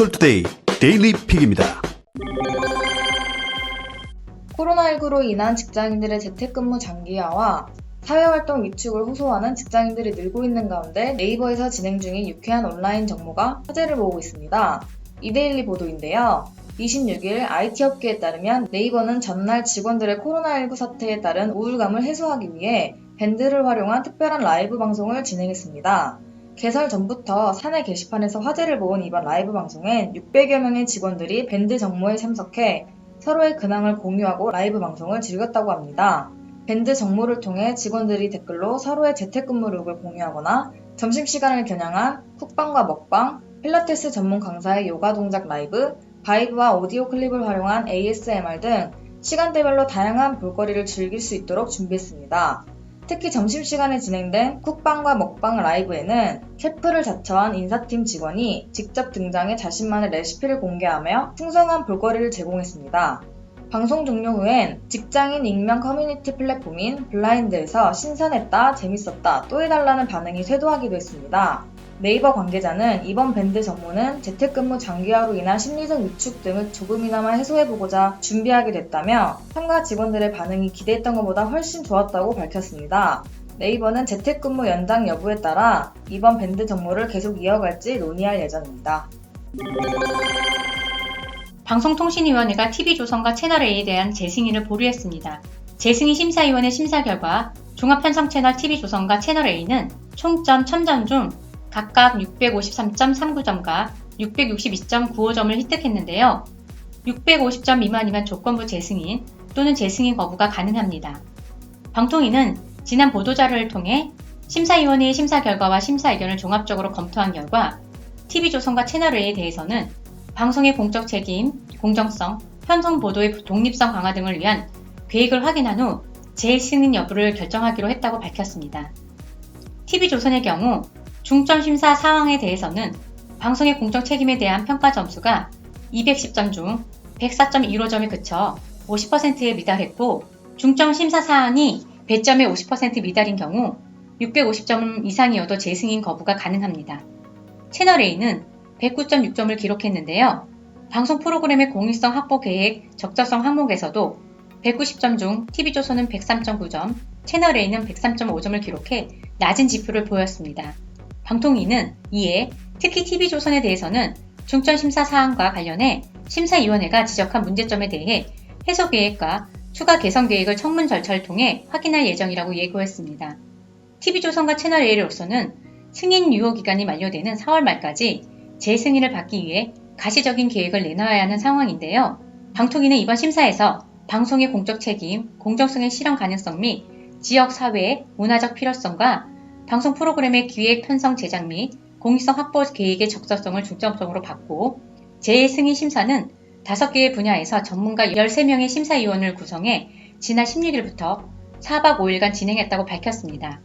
한솔투데이 데일리 픽입니다. 코로나19로 인한 직장인들의 재택근무 장기화와 사회활동 위축을 호소하는 직장인들이 늘고 있는 가운데 네이버에서 진행 중인 유쾌한 온라인 정모가 화제를 모으고 있습니다. 이데일리 보도인데요. 26일 IT 업계에 따르면 네이버는 전날 직원들의 코로나19 사태에 따른 우울감을 해소하기 위해 밴드를 활용한 특별한 라이브 방송을 진행했습니다. 개설 전부터 사내 게시판에서 화제를 모은 이번 라이브 방송엔 600여 명의 직원들이 밴드 정모에 참석해 서로의 근황을 공유하고 라이브 방송을 즐겼다고 합니다. 밴드 정모를 통해 직원들이 댓글로 서로의 재택근무 룩을 공유하거나 점심시간을 겨냥한 쿡방과 먹방, 필라테스 전문 강사의 요가 동작 라이브, 바이브와 오디오 클립을 활용한 ASMR 등 시간대별로 다양한 볼거리를 즐길 수 있도록 준비했습니다. 특히 점심시간에 진행된 쿡방과 먹방 라이브에는 셰프를 자처한 인사팀 직원이 직접 등장해 자신만의 레시피를 공개하며 풍성한 볼거리를 제공했습니다. 방송 종료 후엔 직장인 익명 커뮤니티 플랫폼인 블라인드에서 신선했다, 재밌었다, 또 해달라는 반응이 쇄도하기도 했습니다. 네이버 관계자는 이번 밴드 정모는 재택근무 장기화로 인한 심리적 위축 등을 조금이나마 해소해보고자 준비하게 됐다며 참가 직원들의 반응이 기대했던 것보다 훨씬 좋았다고 밝혔습니다. 네이버는 재택근무 연장 여부에 따라 이번 밴드 정모를 계속 이어갈지 논의할 예정입니다. 방송통신위원회가 TV조선과 채널A에 대한 재승인을 보류했습니다. 재승인 심사위원회 심사 결과 종합편성채널 TV조선과 채널A는 총점 1000점 중 각각 653.39점과 662.95점을 획득했는데요. 650점 미만이면 조건부 재승인 또는 재승인 거부가 가능합니다. 방통위는 지난 보도자료를 통해 심사위원회의 심사 결과와 심사 의견을 종합적으로 검토한 결과 TV조선과 채널A에 대해서는 방송의 공적 책임, 공정성, 편성 보도의 독립성 강화 등을 위한 계획을 확인한 후 재승인 여부를 결정하기로 했다고 밝혔습니다. TV조선의 경우 중점 심사 사항에 대해서는 방송의 공적 책임에 대한 평가 점수가 210점 중 104.15점에 그쳐 50%에 미달했고 중점 심사 사항이 배점의 50% 미달인 경우 650점 이상이어도 재승인 거부가 가능합니다. 채널A는 109.6점을 기록했는데요. 방송 프로그램의 공익성 확보 계획 적절성 항목에서도 190점 중 TV조선은 103.9점, 채널A는 103.5점을 기록해 낮은 지표를 보였습니다. 방통위는 이에 특히 TV조선에 대해서는 중점심사 사항과 관련해 심사위원회가 지적한 문제점에 대해 해소 계획과 추가 개선 계획을 청문 절차를 통해 확인할 예정이라고 예고했습니다. TV조선과 채널A로서는 승인 유효 기간이 만료되는 4월 말까지 재승인을 받기 위해 가시적인 계획을 내놔야 하는 상황인데요. 방통위는 이번 심사에서 방송의 공적 책임, 공정성의 실현 가능성 및 지역 사회의 문화적 필요성과 방송 프로그램의 기획 편성 제작 및 공익성 확보 계획의 적절성을 중점적으로 봤고 재승인 심사는 5개의 분야에서 전문가 13명의 심사위원을 구성해 지난 16일부터 4박 5일간 진행했다고 밝혔습니다.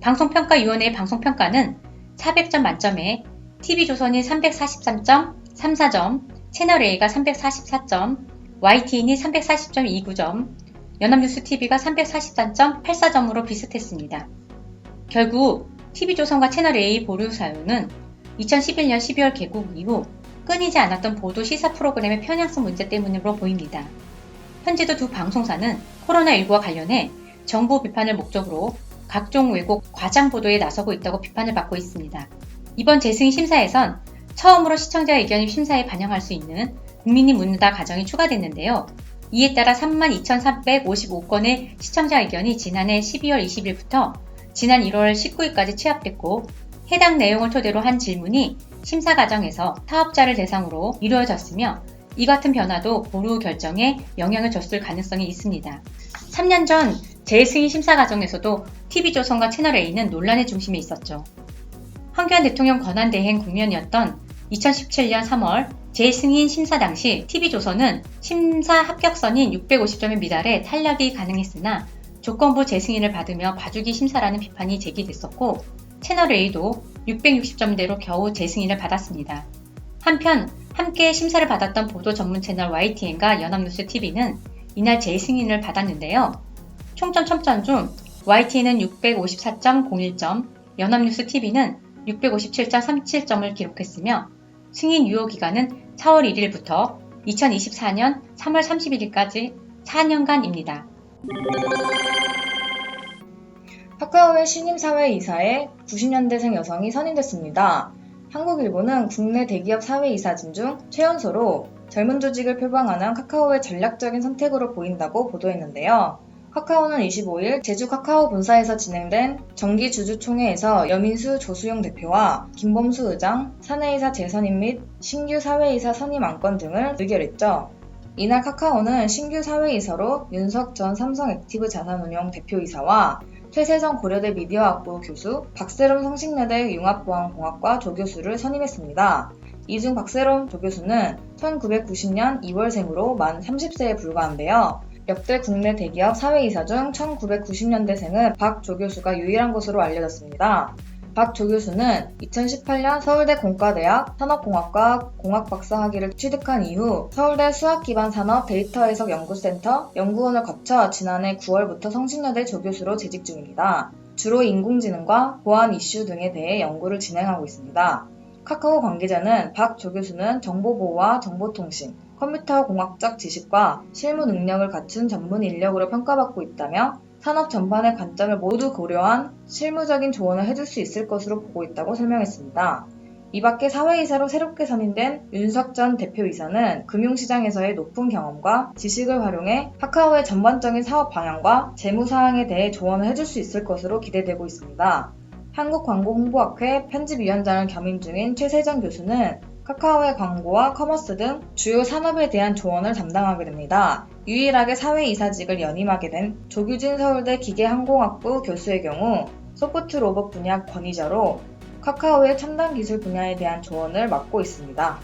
방송평가위원회의 방송평가는 400점 만점에 TV조선이 343.34점, 채널A가 344점, YTN이 340.29점, 연합뉴스TV가 343.84점으로 비슷했습니다. 결국 TV조선과 채널A 보류 사유는 2011년 12월 개국 이후 끊이지 않았던 보도 시사 프로그램의 편향성 문제 때문으로 보입니다. 현재도 두 방송사는 코로나19와 관련해 정부 비판을 목적으로 각종 왜곡, 과장 보도에 나서고 있다고 비판을 받고 있습니다. 이번 재승인 심사에선 처음으로 시청자 의견을 심사에 반영할 수 있는 국민이 묻는다 가정이 추가됐는데요. 이에 따라 32,355건의 시청자 의견이 지난해 12월 20일부터 지난 1월 19일까지 취합됐고 해당 내용을 토대로 한 질문이 심사 과정에서 사업자를 대상으로 이루어졌으며 이 같은 변화도 보류 결정에 영향을 줬을 가능성이 있습니다. 3년 전 재승인 심사 과정에서도 TV조선과 채널A는 논란의 중심에 있었죠. 황교안 대통령 권한대행 국면이었던 2017년 3월 재승인 심사 당시 TV조선은 심사 합격선인 650점에 미달해 탈락이 가능했으나 조건부 재승인을 받으며 봐주기 심사라는 비판이 제기됐었고 채널A도 660점대로 겨우 재승인을 받았습니다. 한편 함께 심사를 받았던 보도 전문 채널 YTN과 연합뉴스TV는 이날 재승인을 받았는데요. 총점 1000점 중 YTN은 654.01점, 연합뉴스TV는 657.37점을 기록했으며 승인 유효 기간은 4월 1일부터 2024년 3월 31일까지 4년간입니다. 카카오의 신임 사회이사에 90년대생 여성이 선임됐습니다. 한국일보는 국내 대기업 사회이사진 중 최연소로 젊은 조직을 표방하는 카카오의 전략적인 선택으로 보인다고 보도했는데요. 카카오는 25일 제주 카카오 본사에서 진행된 정기주주총회에서 여민수 조수용 대표와 김범수 의장, 사내이사 재선임 및 신규 사회이사 선임 안건 등을 의결했죠. 이날 카카오는 신규 사회이사로 윤석 전 삼성액티브 자산운용 대표이사와 최세정 고려대 미디어학부 교수, 박세롬 성신여대 융합보안공학과 조교수를 선임했습니다. 이 중 박세롬 조교수는 1990년 2월생으로 만 30세에 불과한데요. 역대 국내 대기업 사회이사 중 1990년대생은 박 조교수가 유일한 것으로 알려졌습니다. 박 조교수는 2018년 서울대 공과대학 산업공학과 공학박사 학위를 취득한 이후 서울대 수학기반산업 데이터해석연구센터 연구원을 거쳐 지난해 9월부터 성신여대 조교수로 재직 중입니다. 주로 인공지능과 보안 이슈 등에 대해 연구를 진행하고 있습니다. 카카오 관계자는 박 조교수는 정보보호와 정보통신, 컴퓨터 공학적 지식과 실무 능력을 갖춘 전문 인력으로 평가받고 있다며 산업 전반의 관점을 모두 고려한 실무적인 조언을 해줄 수 있을 것으로 보고 있다고 설명했습니다. 이 밖에 사회이사로 새롭게 선임된 윤석 전 대표이사는 금융시장에서의 높은 경험과 지식을 활용해 카카오의 전반적인 사업 방향과 재무 사항에 대해 조언을 해줄 수 있을 것으로 기대되고 있습니다. 한국광고홍보학회 편집위원장을 겸임 중인 최세정 교수는 카카오의 광고와 커머스 등 주요 산업에 대한 조언을 담당하게 됩니다. 유일하게 사회이사직을 연임하게 된 조규진 서울대 기계항공학부 교수의 경우 소프트 로봇 분야 권위자로 카카오의 첨단 기술 분야에 대한 조언을 맡고 있습니다.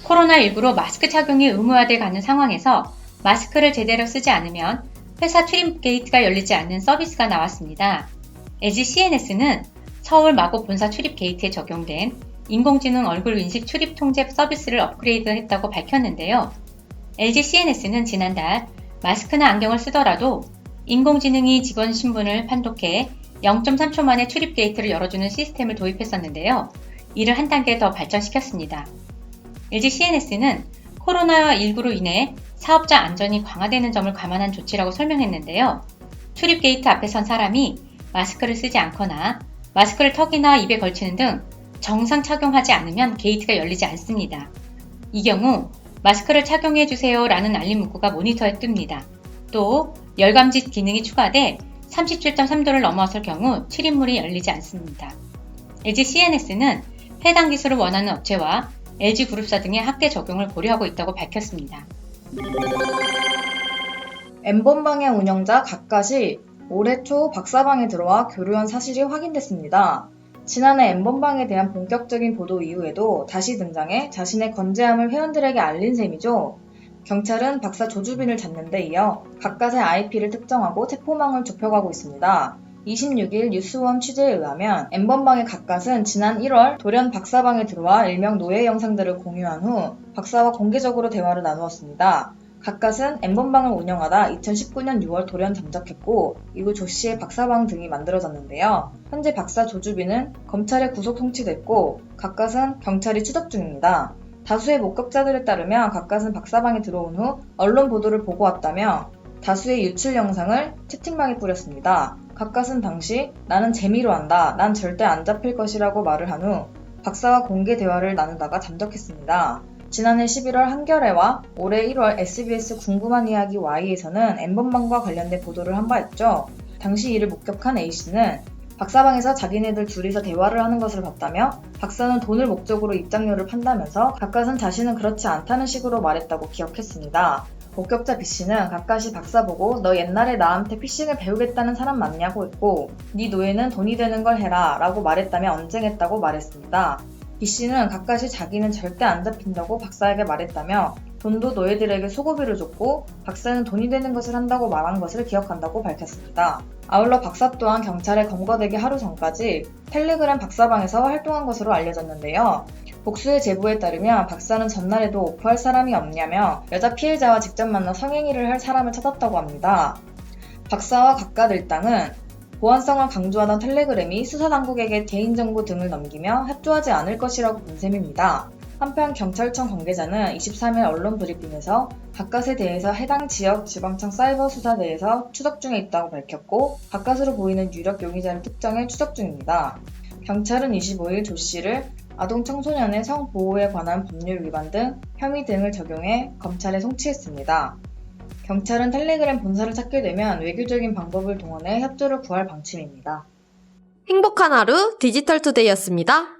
코로나19로 마스크 착용이 의무화돼 가는 상황에서 마스크를 제대로 쓰지 않으면 회사 출입 게이트가 열리지 않는 서비스가 나왔습니다. LG CNS는 서울 마곡 본사 출입 게이트에 적용된 인공지능 얼굴 인식 출입 통제 서비스를 업그레이드했다고 밝혔는데요. LG CNS는 지난달 마스크나 안경을 쓰더라도 인공지능이 직원 신분을 판독해 0.3초 만에 출입 게이트를 열어주는 시스템을 도입했었는데요. 이를 한 단계 더 발전시켰습니다. LG CNS는 코로나19로 인해 사업자 안전이 강화되는 점을 감안한 조치라고 설명했는데요. 출입 게이트 앞에 선 사람이 마스크를 쓰지 않거나 마스크를 턱이나 입에 걸치는 등 정상 착용하지 않으면 게이트가 열리지 않습니다. 이 경우 마스크를 착용해주세요 라는 알림 문구가 모니터에 뜹니다. 또 열감지 기능이 추가돼 37.3도를 넘어설 경우 출입문이 열리지 않습니다. LG CNS는 해당 기술을 원하는 업체와 LG그룹사 등의 학대 적용을 고려하고 있다고 밝혔습니다. N번방의 운영자 각각이 올해 초 박사방에 들어와 교류한 사실이 확인됐습니다. 지난해 N번방에 대한 본격적인 보도 이후에도 다시 등장해 자신의 건재함을 회원들에게 알린 셈이죠. 경찰은 박사 조주빈을 잡는 데 이어 각각의 IP를 특정하고 체포망을 좁혀가고 있습니다. 26일 뉴스원 취재에 의하면 N번방의 각각은 지난 1월 돌연 박사방에 들어와 일명 노예 영상들을 공유한 후 박사와 공개적으로 대화를 나누었습니다. 각각은 N번방을 운영하다 2019년 6월 돌연 잠적했고 이후 조씨의 박사방 등이 만들어졌는데요. 현재 박사 조주빈은 검찰에 구속 통치됐고 각각은 경찰이 추적 중입니다. 다수의 목격자들에 따르면 각각은 박사방에 들어온 후 언론 보도를 보고 왔다며 다수의 유출 영상을 채팅방에 뿌렸습니다. 각각은 당시 나는 재미로 한다, 난 절대 안 잡힐 것이라고 말을 한 후 박사와 공개 대화를 나누다가 잠적했습니다. 지난해 11월 한겨레와 올해 1월 SBS 궁금한 이야기 Y에서는 N번방과 관련된 보도를 한 바 있죠. 당시 이를 목격한 A씨는 박사방에서 자기네들 둘이서 대화를 하는 것을 봤다며 박사는 돈을 목적으로 입장료를 판다면서 각각은 자신은 그렇지 않다는 식으로 말했다고 기억했습니다. 목격자 B씨는 각각이 박사 보고 너 옛날에 나한테 피싱을 배우겠다는 사람 맞냐고 했고 네 노예는 돈이 되는 걸 해라 라고 말했다며 언쟁했다고 말했습니다. B씨는 각각이 자기는 절대 안 잡힌다고 박사에게 말했다며 돈도 노예들에게 소고비를 줬고 박사는 돈이 되는 것을 한다고 말한 것을 기억한다고 밝혔습니다. 아울러 박사 또한 경찰에 검거되기 하루 전까지 텔레그램 박사방에서 활동한 것으로 알려졌는데요. 복수의 제보에 따르면 박사는 전날에도 오프할 사람이 없냐며 여자 피해자와 직접 만나 성행위를 할 사람을 찾았다고 합니다. 박사와 각각 일당은 보안성을 강조하던 텔레그램이 수사당국에게 개인정보 등을 넘기며 협조하지 않을 것이라고 본 셈입니다. 한편 경찰청 관계자는 23일 언론 브리핑에서 가까스에 대해서 해당 지역 지방청 사이버 수사대에서 추적 중에 있다고 밝혔고, 가까스로 보이는 유력 용의자를 특정해 추적 중입니다. 경찰은 25일 조 씨를 아동 청소년의 성보호에 관한 법률 위반 등 혐의 등을 적용해 검찰에 송치했습니다. 경찰은 텔레그램 본사를 찾게 되면 외교적인 방법을 동원해 협조를 구할 방침입니다. 행복한 하루 디지털투데이였습니다.